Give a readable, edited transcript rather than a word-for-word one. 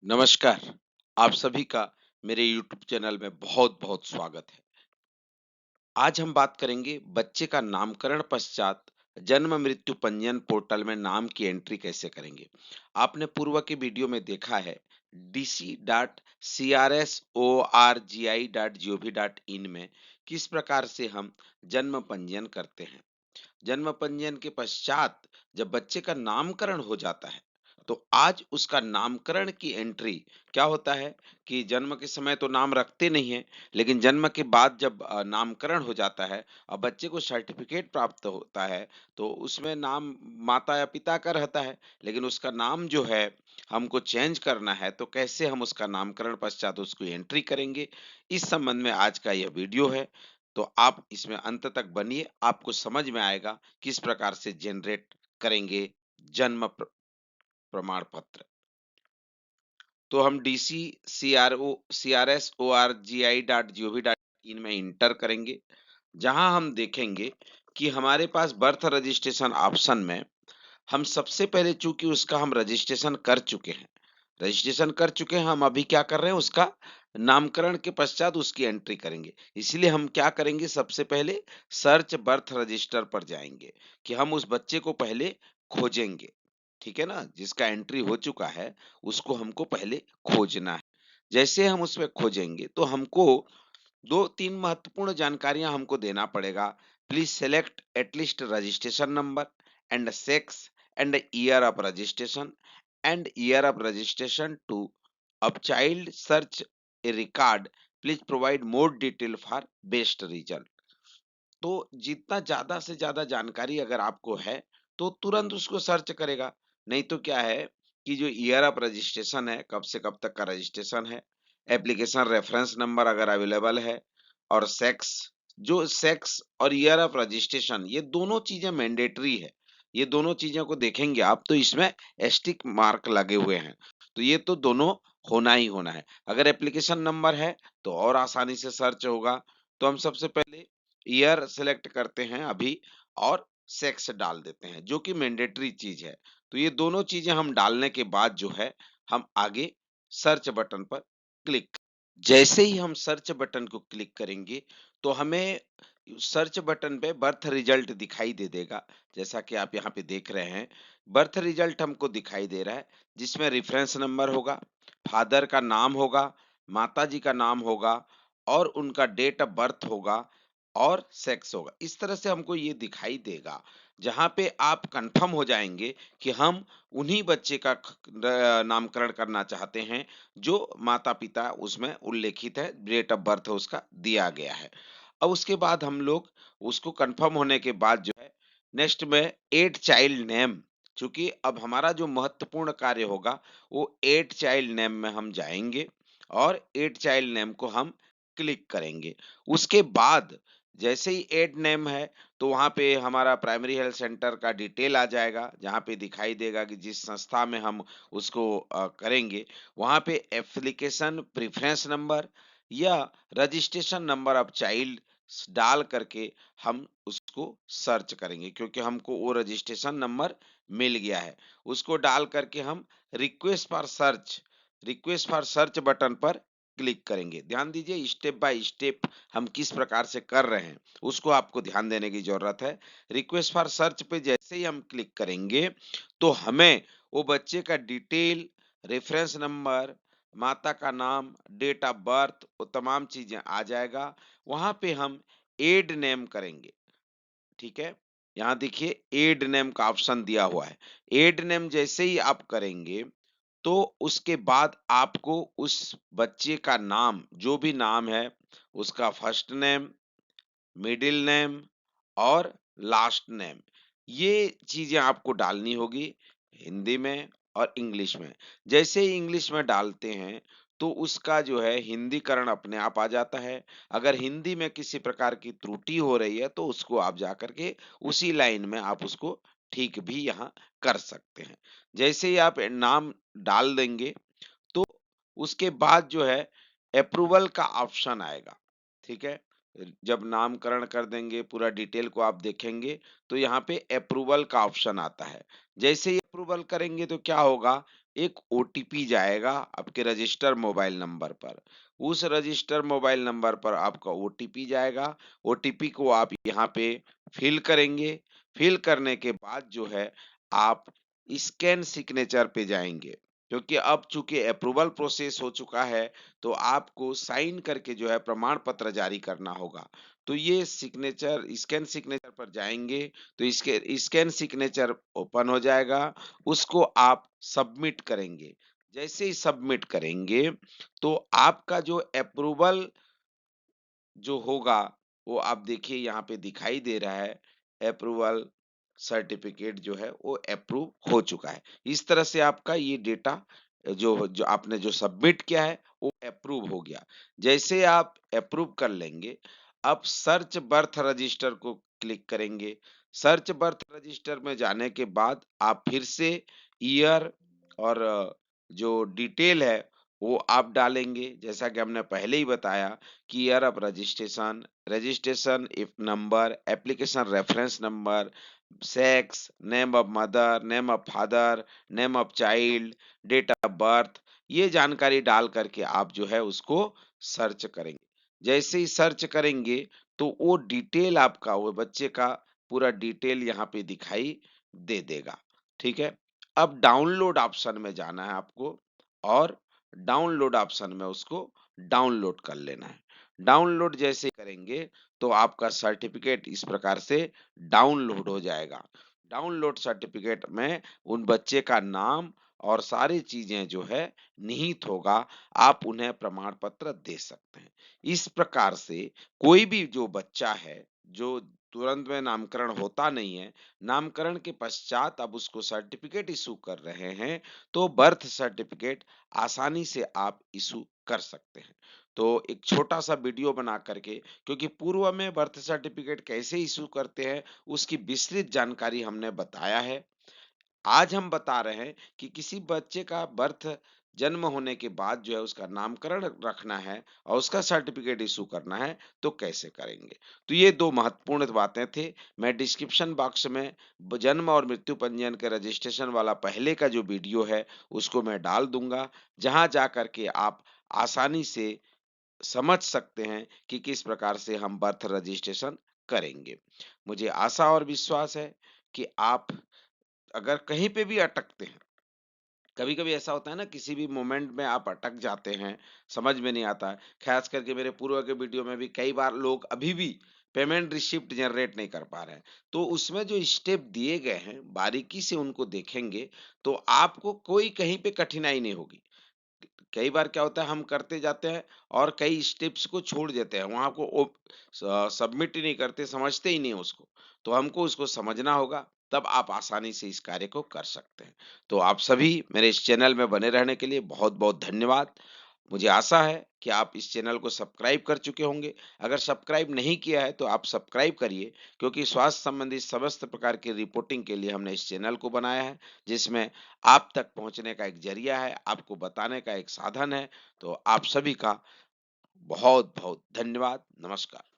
नमस्कार, आप सभी का मेरे YouTube चैनल में बहुत-बहुत स्वागत है। आज हम बात करेंगे बच्चे का नामकरण पश्चात जन्म मृत्यु पंजीयन पोर्टल में नाम की एंट्री कैसे करेंगे। आपने पूर्व के वीडियो में देखा है dc.crsorgi.gov.in में किस प्रकार से हम जन्म पंजीयन करते हैं। जन्म पंजीयन के पश्चात जब बच्चे का नामकरण हो जाता है तो आज उसका नामकरण की एंट्री क्या होता है कि जन्म के समय तो नाम रखते नहीं है, लेकिन जन्म के बाद जब नामकरण हो जाता है और बच्चे को सर्टिफिकेट प्राप्त होता है तो उसमें नाम माता या पिता का रहता है, लेकिन उसका नाम जो है हमको चेंज करना है तो कैसे हम उसका नामकरण पश्चात उसको एंट्री करेंगे, इस संबंध में आज का यह वीडियो है। तो आप इसमें अंत तक बनिए, आपको समझ में आएगा किस प्रकार से जनरेट करेंगे जन्म प्रमाण पत्र। तो हम dc.crsorgi.gov.in में इंटर करेंगे, जहां हम देखेंगे कि हमारे पास बर्थ रजिस्ट्रेशन ऑप्शन में हम सबसे पहले चूंकि उसका हम रजिस्ट्रेशन कर चुके हैं, हम अभी क्या कर रहे हैं उसका नामकरण के पश्चात उसकी एंट्री करेंगे। इसलिए हम क्या करेंगे, सबसे पहले सर्च बर्थ रजिस्टर पर जाएंगे कि हम उस बच्चे को पहले खोजेंगे। ठीक है ना, जिसका एंट्री हो चुका है उसको हमको पहले खोजना है। जैसे हम उसमें खोजेंगे तो हमको दो तीन महत्वपूर्ण जानकारियां हमको देना पड़ेगा। Please select at least registration number and sex and year of registration to अब child search a record, please provide more detail for best result. तो जितना ज्यादा से ज्यादा जानकारी अगर आपको है तो तुरंत उसको सर्च करेगा। नहीं तो क्या है कि जो ईयर ऑफ रजिस्ट्रेशन है, कब से कब तक का रजिस्ट्रेशन है, एप्लीकेशन रेफरेंस नंबर अगर अवेलेबल है, और सेक्स, जो सेक्स और ईयर ऑफ रजिस्ट्रेशन ये दोनों चीजें मैंडेटरी है। ये दोनों चीजों को देखेंगे आप तो इसमें एस्टिक मार्क लगे हुए हैं, तो ये तो दोनों होना ही होना है। अगर एप्लीकेशन नंबर है तो और आसानी से सर्च होगा। तो हम सबसे पहले ईयर सेलेक्ट करते हैं अभी, और सेक्स डाल देते हैं जो कि मैंडेटरी चीज है। तो ये दोनों चीजें हम डालने के बाद जो है हम आगे सर्च बटन पर क्लिक। जैसे ही हम सर्च बटन को क्लिक करेंगे तो हमें सर्च बटन पे बर्थ रिजल्ट दिखाई दे देगा। जैसा कि आप यहाँ पे देख रहे हैं, बर्थ रिजल्ट हमको दिखाई दे रहा है, जिसमें रेफरेंस नंबर होगा, फादर का नाम होगा, माता जी का नाम होगा, और उनका डेट ऑफ बर्थ होगा, और सेक्स होगा। इस तरह से हमको ये दिखाई देगा, जहाँ पे आप कंफर्म हो जाएंगे कि हम उन्हीं बच्चे का नामकरण करना चाहते हैं जो माता-पिता उसमें उल्लेखित है, डेट ऑफ बर्थ उसका दिया गया है। अब उसके बाद हम लोग उसको कंफर्म होने के बाद जो है नेक्स्ट में ऐड चाइल्ड नेम, चूँकि अब हमारा जो महत्वपूर्ण कार्य होगा वो ऐड चाइल्ड नेम में हम जाएँगे और ऐड चाइल्ड नेम को हम क्लिक करेंगे। उसके बाद जैसे ही ऐड नेम है तो वहाँ पे हमारा प्राइमरी हेल्थ सेंटर का डिटेल आ जाएगा, जहाँ पे दिखाई देगा कि जिस संस्था में हम उसको करेंगे, वहाँ पे एप्लीकेशन प्रेफरेंस नंबर या रजिस्ट्रेशन नंबर ऑफ चाइल्ड डाल करके हम उसको सर्च करेंगे, क्योंकि हमको वो रजिस्ट्रेशन नंबर मिल गया है। उसको डाल करके हम रिक्वेस्ट फॉर सर्च बटन पर क्लिक करेंगे। ध्यान दीजिए, स्टेप बाय स्टेप हम किस प्रकार से कर रहे हैं उसको आपको ध्यान देने की जरूरत है। रिक्वेस्ट फॉर सर्च पे जैसे ही हम क्लिक करेंगे तो हमें वो बच्चे का डिटेल, रेफरेंस नंबर, माता का नाम, डेट ऑफ बर्थ, वो तमाम चीजें आ जाएगा। वहां पे हम एड नेम करेंगे। ठीक है, यहाँ देखिए एड नेम का ऑप्शन दिया हुआ है। एड नेम जैसे ही आप करेंगे तो उसके बाद आपको उस बच्चे का नाम, जो भी नाम है, उसका फर्स्ट नेम, मिडिल नेम और लास्ट नेम, ये चीजें आपको डालनी होगी हिंदी में और इंग्लिश में। जैसे ही इंग्लिश में डालते हैं तो उसका जो है हिंदीकरण अपने आप आ जाता है। अगर हिंदी में किसी प्रकार की त्रुटि हो रही है तो उसको आप जाकर के उसी लाइन में आप उसको ठीक भी यहाँ कर सकते हैं। जैसे ही आप नाम डाल देंगे तो उसके बाद जो है अप्रूवल का ऑप्शन आएगा। ठीक है, जब नामकरण कर देंगे पूरा डिटेल को आप देखेंगे तो यहाँ पे अप्रूवल का ऑप्शन आता है। जैसे ही अप्रूवल करेंगे तो क्या होगा एक ओटीपी जाएगा आपके रजिस्टर मोबाइल नंबर पर। उस रजिस्टर मोबाइल नंबर पर आपका ओटीपी जाएगा। ओटीपी को आप यहाँ पे फिल करेंगे। फिल करने के बाद जो है आप स्कैन सिग्नेचर पे जाएँगे। क्योंकि अब चूँकि अप्रूवल प्रोसेस हो चुका है, तो आपको साइन करके जो है प्रमाण पत्र जारी करना होगा। तो ये सिग्नेचर स्कैन सिग्नेचर पर जाएँगे, तो इसके स्कैन सिग्नेचर ओपन हो जाएगा। उसको आप सबमिट करेंगे। जैसे ही सबमिट करेंगे, तो आपका जो अप्रूवल जो होगा, वो आप देखिए यहाँ पे दिखाई दे रहा है, अप्रूवल सर्टिफिकेट जो है वो अप्रूव हो चुका है। इस तरह से आपका ये डेटा जो जो आपने जो सबमिट किया है, वो अप्रूव हो गया। जैसे आप अप्रूव कर लेंगे, अब सर्च बर्थ रजिस्टर को क्लिक करेंगे। सर्च बर्थ रजिस्टर में जाने के बाद आप फिर से ईयर और जो डिटेल है, वो आप डालेंगे। जैसा कि हमने पहले ही बताया कि year of registration, registration if number, application reference number, sex, name of mother, name of father, name of child, date of birth, ये जानकारी डाल करके आप जो है उसको सर्च करेंगे। जैसे ही सर्च करेंगे तो वो डिटेल आपका वो बच्चे का पूरा डिटेल यहाँ पे दिखाई दे देगा। ठीक है? अब डाउनलोड ऑप्शन में जाना है आपको और डाउनलोड ऑप्शन में उसको डाउनलोड कर लेना है। डाउनलोड जैसे करेंगे तो आपका सर्टिफिकेट इस प्रकार से डाउनलोड हो जाएगा। डाउनलोड सर्टिफिकेट में उन बच्चे का नाम और सारी चीजें जो है निहित होगा, आप उन्हें प्रमाण पत्र दे सकते हैं। इस प्रकार से कोई भी जो बच्चा है, जो तुरंत में नामकरण होता नहीं है, नामकरण के पश्चात अब उसको सर्टिफिकेट इशू कर रहे हैं, तो बर्थ सर्टिफिकेट आसानी से आप इशू कर सकते हैं। तो एक छोटा-सा वीडियो बना करके, क्योंकि पूर्व में बर्थ सर्टिफिकेट कैसे इश्यू करते हैं, उसकी विस्तृत जानकारी हमने बताया है। आज हम बता रहे हैं कि किसी बच्चे का बर्थ जन्म होने के बाद जो है उसका नामकरण रखना है और उसका सर्टिफिकेट इशू करना है, तो कैसे करेंगे। तो ये दो महत्वपूर्ण बातें थे। मैं डिस्क्रिप्शन बॉक्स में जन्म और मृत्यु पंजीयन के रजिस्ट्रेशन वाला पहले का जो वीडियो है उसको मैं डाल दूंगा, जहां जा करके आप आसानी से समझ सकते हैं कि किस प्रकार से हम बर्थ रजिस्ट्रेशन करेंगे। मुझे आशा और विश्वास है कि आप अगर कहीं पे भी अटकते हैं, कभी-कभी ऐसा होता है ना, किसी भी मोमेंट में आप अटक जाते हैं, समझ में नहीं आता है। ख़ास करके मेरे पूर्व के वीडियो में भी कई बार लोग अभी भी पेमेंट रिसिप्ट जनरेट नहीं कर पा रहे हैं। तो उसमें जो स्टेप दिए गए हैं, बारीकी से उनको देखेंगे, तो आपको कोई कहीं पे कठिनाई नहीं होगी। कई बार क्या होता है, हम करते जाते हैं और कई स्टेप्स को छोड़ देते हैं, वहां को सबमिट ही नहीं करते, समझते ही नहीं उसको। तो हमको उसको समझना होगा, तब आप आसानी से इस कार्य को कर सकते हैं। तो आप सभी मेरे इस चैनल में बने रहने के लिए बहुत बहुत धन्यवाद। मुझे आशा है कि आप इस चैनल को सब्सक्राइब कर चुके होंगे। अगर सब्सक्राइब नहीं किया है तो आप सब्सक्राइब करिए, क्योंकि स्वास्थ्य संबंधी समस्त प्रकार की रिपोर्टिंग के लिए हमने इस चैनल को बनाया है, जिसमें आप तक पहुंचने का एक जरिया है, आपको बताने का एक साधन है। तो आप सभी का बहुत बहुत धन्यवाद। नमस्कार।